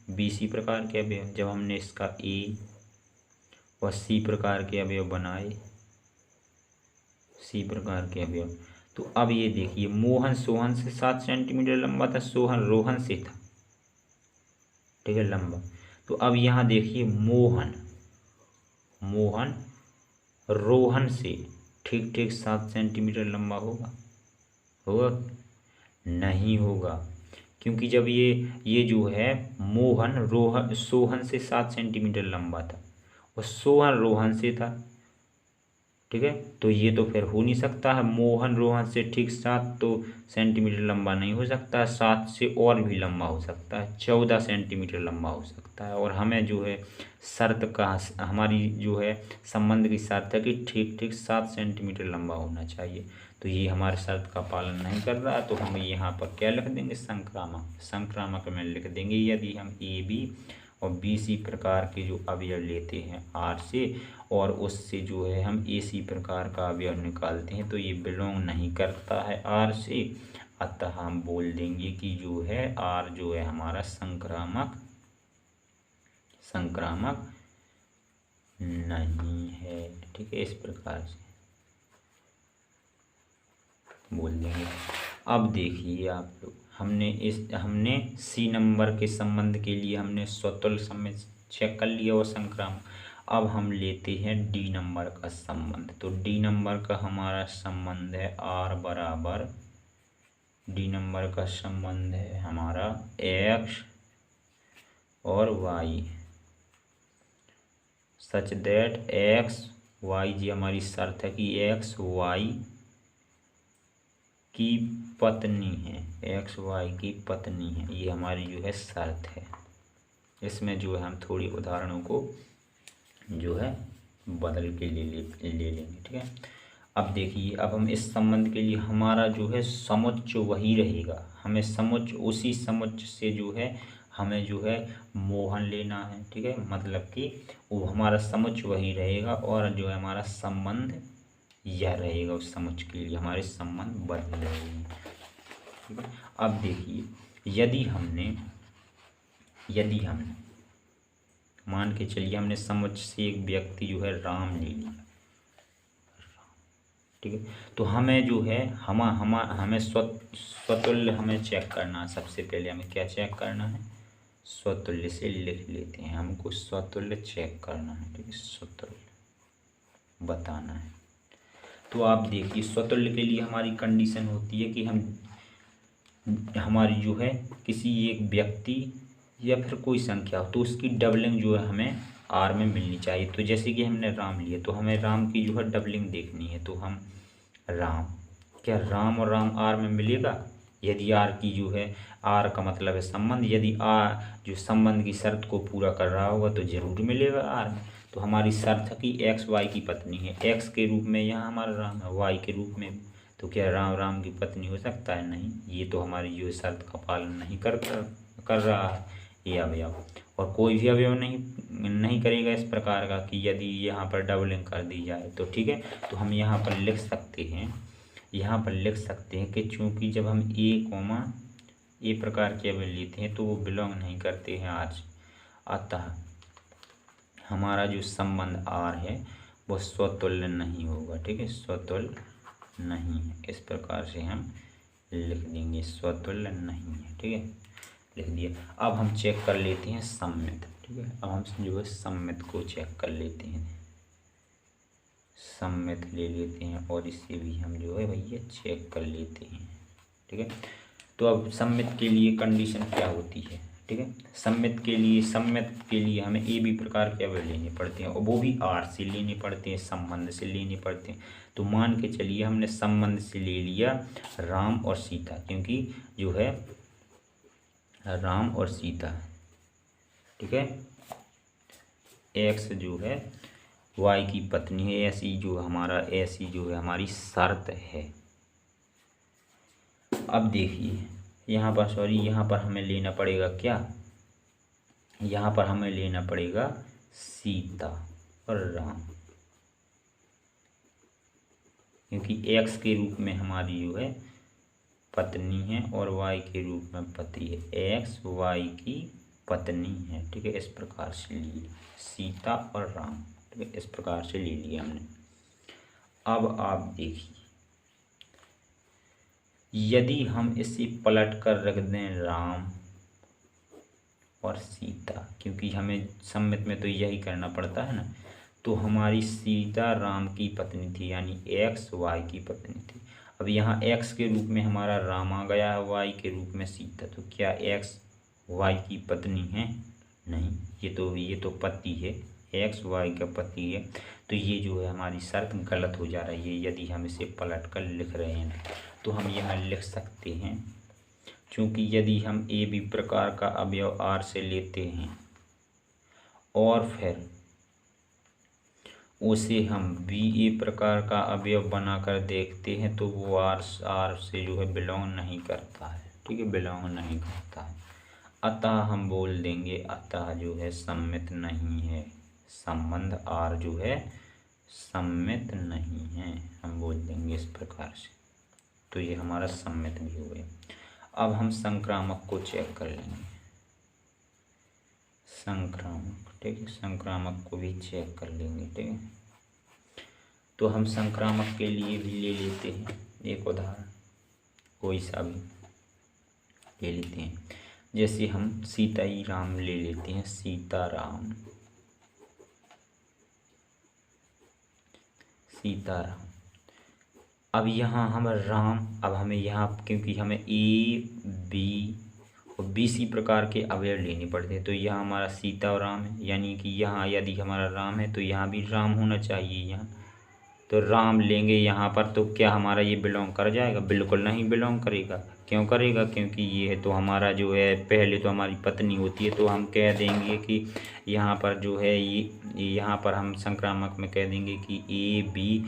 बी सी प्रकार के अवयव, जब हमने इसका ए और सी प्रकार के अवयव बनाए, सी प्रकार के अवयव, तो अब ये देखिए मोहन सोहन से 7 सेंटीमीटर लंबा था, सोहन रोहन से था, ठीक है, लंबा। तो अब यहाँ देखिए मोहन रोहन से ठीक 7 सेंटीमीटर लंबा होगा नहीं होगा, क्योंकि जब ये जो है मोहन सोहन से 7 सेंटीमीटर लंबा था और सोहन रोहन से था। ठीक है, तो ये तो फिर हो नहीं सकता है, मोहन रोहन से ठीक 7 तो सेंटीमीटर लंबा नहीं हो सकता है, 7 से और भी लंबा हो सकता है, 14 सेंटीमीटर लंबा हो सकता है। और हमें जो है शर्त का, हमारी जो है संबंध की शर्त है कि ठीक 7 सेंटीमीटर लंबा होना चाहिए। तो ये हमारे शर्त का पालन नहीं कर रहा, तो हम यहाँ पर क्या लिख देंगे, संक्रामक में लिख देंगे। यदि हम ए बी और बी सी प्रकार के जो अवयव लेते हैं आर से, और उससे जो है हम ए सी प्रकार का अवयव निकालते हैं, तो ये बिलोंग नहीं करता है आर से, अतः हम बोल देंगे कि जो है आर जो है हमारा संक्रामक नहीं है। ठीक है, इस प्रकार से बोल देंगे। अब देखिए आप लोग, हमने सी नंबर के संबंध के लिए हमने स्वतुल्य संबंध चेक कर लिया और संक्रामक। अब हम लेते हैं डी नंबर का संबंध। तो डी नंबर का हमारा संबंध है आर बराबर, डी नंबर का संबंध है हमारा एक्स और Y, such that X Y, जी हमारी शर्त है कि एक्स वाई की पत्नी है, एक्स वाई की पत्नी है, ये हमारी जो है शर्त है। इसमें जो है हम थोड़ी उदाहरणों को जो है बदल के ले लेंगे। ठीक है, अब देखिए, अब हम इस संबंध के लिए हमारा जो है समुच्चय वही रहेगा, हमें समुच्चय, उसी समुच्चय से जो है हमें जो है मोहन लेना है। ठीक है, मतलब कि वो हमारा समुच्चय वही रहेगा और जो है हमारा संबंध यह रहेगा, उस समुच्चय के लिए हमारे संबंध बदल रहेंगे। ठीक है, अब देखिए, यदि हमने मान के चलिए हमने समुच्चय से एक व्यक्ति जो है राम ले लिया, ठीक है, तो हमें जो है हमें स्वतुल्य हमें चेक करना है। सबसे पहले हमें क्या चेक करना है, स्वतुल्य से लिख लेते हैं, हमको स्वतुल्य चेक करना है। ठीक है, स्वतुल्य बताना है। तो आप देखिए, स्वतुल्य के लिए हमारी कंडीशन होती है कि हमारी जो है किसी एक व्यक्ति या फिर कोई संख्या हो तो उसकी डबलिंग जो है हमें आर में मिलनी चाहिए। तो जैसे कि हमने राम लिया, तो हमें राम की जो है डबलिंग देखनी है, तो हम राम और राम आर में मिलेगा। यदि आर की जो है, आर का मतलब है संबंध, यदि आर जो संबंध की शर्त को पूरा कर रहा होगा तो जरूर मिलेगा आर में। तो हमारी शर्त है कि एक्स वाई की पत्नी है, एक्स के रूप में यहाँ हमारा राम है, वाई के रूप में, तो क्या राम की पत्नी हो सकता है, नहीं, ये तो हमारी जो शर्त का पालन नहीं कर रहा है ये अवयव। और कोई भी अवयव नहीं करेगा इस प्रकार का कि यदि यहाँ पर डबलिंग कर दी जाए तो। ठीक है, तो हम यहाँ पर लिख सकते हैं कि चूंकि जब हम ए प्रकार के अवयव लेते हैं तो वो बिलोंग नहीं करते हैं आज, अतः हमारा जो संबंध आर है वो स्वतुल्य नहीं होगा। ठीक है, स्वतुल्य नहीं है, इस प्रकार से हम लिख देंगे, स्वतुल्य नहीं है। ठीक है, लिख दिया। अब हम चेक कर लेते हैं सम्मित। ठीक है, अब हम जो है सम्मित को चेक कर लेते हैं, सम्मित ले लेते हैं और इसे भी हम जो है भैया चेक कर लेते हैं। ठीक है, तो अब सम्मित के लिए कंडीशन क्या होती है, ठीक है। सम्मित के लिए हमें ए बी प्रकार के अवयव लेने पड़ते हैं और वो भी आर से लेने पड़ते हैं, संबंध से लेने पड़ते हैं। तो मान के चलिए हमने संबंध से ले लिया राम और सीता, क्योंकि जो है राम और सीता, ठीक है, एक्स जो है वाई की पत्नी है, ऐसी जो है हमारी शर्त है। अब देखिए यहाँ पर हमें लेना पड़ेगा क्या, यहाँ पर हमें लेना पड़ेगा सीता और राम, क्योंकि एक्स के रूप में हमारी जो है पत्नी है और वाई के रूप में पति है, एक्स वाई की पत्नी है, ठीक है। इस प्रकार से लिए सीता और राम, ठीक है, इस प्रकार से ले लिया हमने। अब आप देखिए यदि हम इसे पलट कर रख दें राम और सीता, क्योंकि हमें सम्मित में तो यही करना पड़ता है ना, तो हमारी सीता राम की पत्नी थी, यानी एक्स वाई की पत्नी थी। अब यहाँ एक्स के रूप में हमारा राम आ गया है, वाई के रूप में सीता, तो क्या एक्स वाई की पत्नी है? नहीं, ये तो पति है, एक्स वाई का पति है, तो ये जो है हमारी शर्त गलत हो जा रही है। यदि हम इसे पलट कर लिख रहे हैं तो हम यहाँ लिख सकते हैं, क्योंकि यदि हम ए बी प्रकार का अवयव आर से लेते हैं और फिर उसे हम बी ए प्रकार का अवयव बनाकर देखते हैं तो वो आर से जो है बिलोंग नहीं करता है, ठीक है, बिलोंग नहीं करता है। अतः हम बोल देंगे, अतः जो है सम्मित नहीं है, संबंध आर जो है सम्मित नहीं है, हम बोल देंगे इस प्रकार से। तो ये हमारा सम्मित भी हो गया। अब हम संक्रामक को चेक कर लेंगे, संक्रामक, ठीक है, संक्रामक को भी चेक कर लेंगे, ठीक है। तो हम संक्रामक के लिए भी ले लेते हैं एक उदाहरण, कोई सा भी ले लेते हैं। जैसे हम सीता ही राम ले लेते हैं, सीताराम, सीताराम। अब यहाँ हम राम, अब हमें यहाँ क्योंकि हमें ए बी और बी सी प्रकार के अवयव लेने पड़ते हैं, तो यहाँ हमारा सीता और राम है, यानी कि यहाँ यदि हमारा राम है तो यहाँ भी राम होना चाहिए। यहाँ तो राम लेंगे यहाँ पर, तो क्या हमारा ये बिलोंग कर जाएगा? बिल्कुल नहीं बिलोंग करेगा। क्यों करेगा? क्योंकि ये है तो हमारा जो है पहले तो हमारी पत्नी होती है, तो हम कह देंगे कि यहाँ पर जो है ये यहाँ पर हम संक्रामक में कह देंगे कि ए बी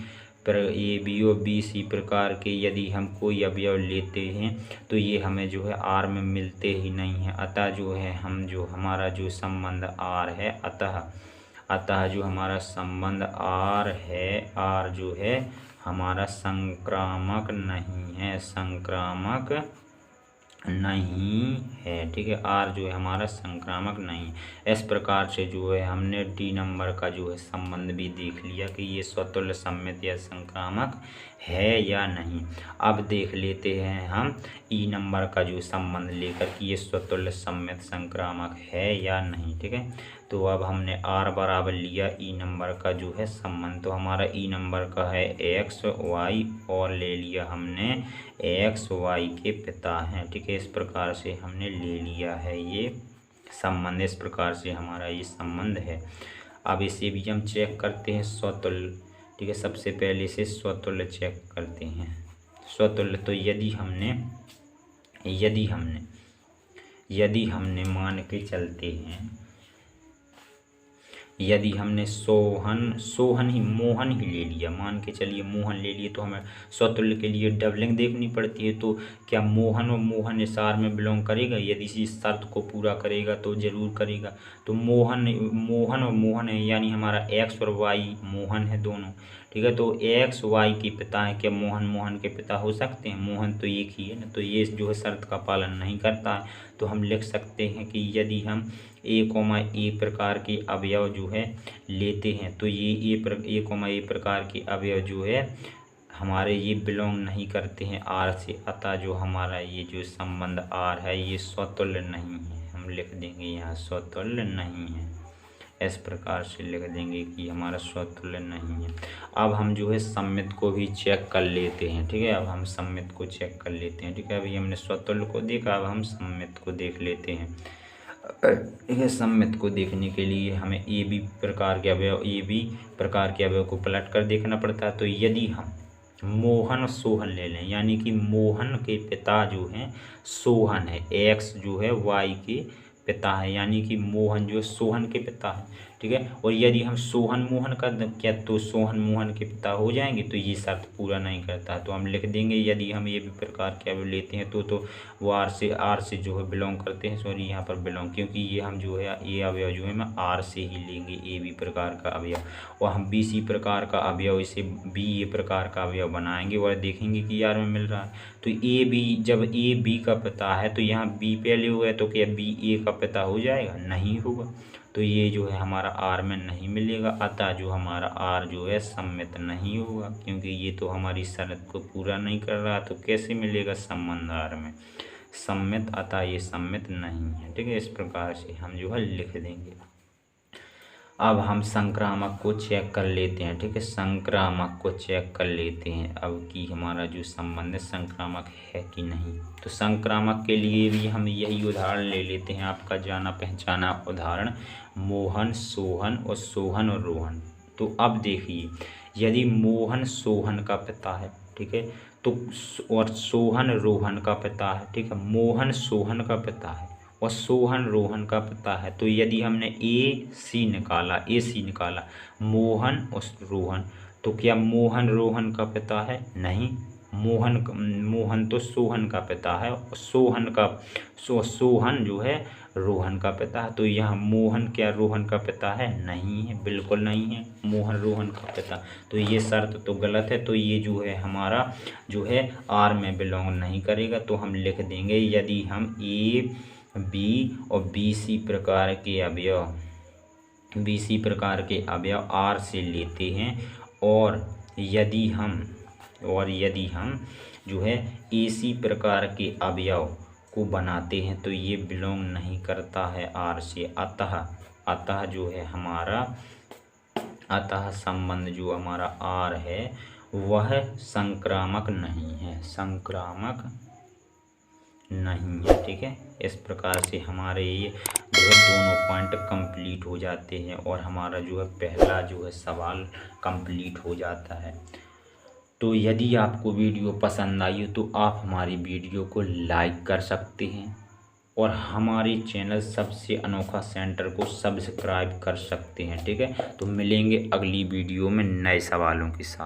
और बी सी प्रकार के यदि हम कोई अवयव लेते हैं तो ये हमें जो है आर में मिलते ही नहीं है। अतः जो है हमारा जो संबंध आर है, अतः जो हमारा संबंध आर है, आर जो है हमारा संक्रामक नहीं है, संक्रामक नहीं है, ठीक है। आर जो है हमारा संक्रामक नहीं। इस प्रकार से जो है हमने डी नंबर का जो है संबंध भी देख लिया कि ये स्वतुल्य सम्मित या संक्रामक है या नहीं। अब देख लेते हैं हम ई नंबर का जो संबंध लेकर कि ये स्वतुल्य सम्मित संक्रामक है या नहीं, ठीक है। तो अब हमने आर बराबर लिया ई नंबर का जो है संबंध, तो हमारा ई नंबर का है एक्स वाई और ले लिया हमने एक्स वाई के पिता हैं, ठीक है। इस प्रकार से हमने ले लिया है ये संबंध, इस प्रकार से हमारा ये संबंध है। अब इसे भी हम चेक करते हैं स्वतुल्य, ठीक है। सबसे पहले से स्वतुल्य चेक करते हैं। स्वतुल्य तो यदि हमने मान के चलते हैं, यदि हमने मोहन ही ले लिया, मान के चलिए मोहन ले लिए, तो हमें स्वतुल्य के लिए डबलिंग देखनी पड़ती है। तो क्या मोहन और मोहन इस आर में बिलोंग करेगा? यदि इस शर्त को पूरा करेगा तो जरूर करेगा। तो मोहन और मोहन है, यानी हमारा एक्स और वाई मोहन है दोनों, ठीक है। तो एक्स वाई के पिता है, क्या मोहन के पिता हो सकते हैं? मोहन तो एक ही है ना, तो ये जो है शर्त का पालन नहीं करता है। तो हम लिख सकते हैं कि यदि हम ए प्रकार के अवयव जो है लेते हैं तो ये ए प्रकार के अवयव जो है हमारे ये बिलोंग नहीं करते हैं आर से। अतः जो हमारा ये जो संबंध आर है ये स्वतुल्य नहीं है, हम लिख देंगे यहाँ स्वतुल्य नहीं है, इस प्रकार से लिख देंगे कि हमारा स्वतुल्य नहीं है। अब हम जो है सम्मित को भी चेक कर लेते हैं, ठीक है। अब हम सम्मित को चेक कर लेते हैं, ठीक है। अभी हमने स्वतुल्य को देखा, अब हम सम्मित को देख लेते हैं। सम्मित को देखने के लिए हमें ए बी प्रकार के अवयव को पलट कर देखना पड़ता है। तो यदि हम मोहन और सोहन ले लें, यानी कि मोहन के पिता जो हैं सोहन है, एक्स जो है वाई के पिता है, यानी कि मोहन जो है सोहन के पिता है, ठीक है। और यदि हम सोहन मोहन का क्या, तो सोहन मोहन के पिता हो जाएंगे, तो ये शर्त पूरा नहीं करता। तो हम लिख देंगे यदि हम ये भी प्रकार के अवयव लेते हैं तो वो आर से जो है बिलोंग करते हैं, सॉरी यहाँ पर बिलोंग, क्योंकि ये हम जो है ये अवयव जो है हम आर से ही लेंगे, ए बी प्रकार का अवयव, और हम बी सी प्रकार का अवयव इसे बी ए प्रकार का अवयव बनाएंगे और देखेंगे कि यार में मिल रहा है। तो ए बी, जब ए बी का पिता है तो यहाँ बी पहले हुआ है, तो क्या बी ए का पिता हो जाएगा? नहीं होगा। तो ये जो है हमारा आर में नहीं मिलेगा, अतः जो हमारा आर जो है सम्मित नहीं होगा, क्योंकि ये तो हमारी शर्त को पूरा नहीं कर रहा। तो कैसे मिलेगा संबंध आर में सम्मित, अतः ये सम्मित नहीं है, ठीक है। इस प्रकार से हम जो है लिख देंगे। अब हम संक्रामक को चेक कर लेते हैं, ठीक है। संक्रामक को चेक कर लेते हैं अब कि हमारा जो संबंध संक्रामक है कि नहीं। तो संक्रामक के लिए भी हम यही उदाहरण ले लेते हैं, आपका जाना पहचाना उदाहरण, मोहन सोहन और सोहन और रोहन। तो अब देखिए, यदि मोहन सोहन का पिता है, ठीक है, तो और सोहन रोहन का पिता है, ठीक है। मोहन सोहन का पिता है और सोहन रोहन का पिता है। तो यदि हमने ए सी निकाला मोहन और रोहन, तो क्या मोहन रोहन का पिता है? नहीं। मोहन तो सोहन का पिता है और सोहन जो है रोहन का पिता है। तो यहाँ मोहन क्या रोहन का पिता है? नहीं है, बिल्कुल नहीं है मोहन रोहन का पिता। तो ये शर्त तो गलत है। तो ये जो है हमारा जो है आर में बिलोंग नहीं करेगा। तो हम लिख देंगे यदि हम ए बी और बी सी प्रकार के अवयव आर से लेते हैं, और यदि हम जो है ए सी प्रकार के अवयव को बनाते हैं तो ये बिलोंग नहीं करता है आर से। अतः जो है अतः संबंध जो हमारा आर है वह संक्रामक नहीं है, ठीक है। इस प्रकार से हमारे ये जो है दोनों पॉइंट कंप्लीट हो जाते हैं और हमारा जो है पहला जो है सवाल कंप्लीट हो जाता है। तो यदि आपको वीडियो पसंद आई हो तो आप हमारी वीडियो को लाइक कर सकते हैं और हमारे चैनल सबसे अनोखा सेंटर को सब्सक्राइब कर सकते हैं, ठीक है। तो मिलेंगे अगली वीडियो में नए सवालों के साथ।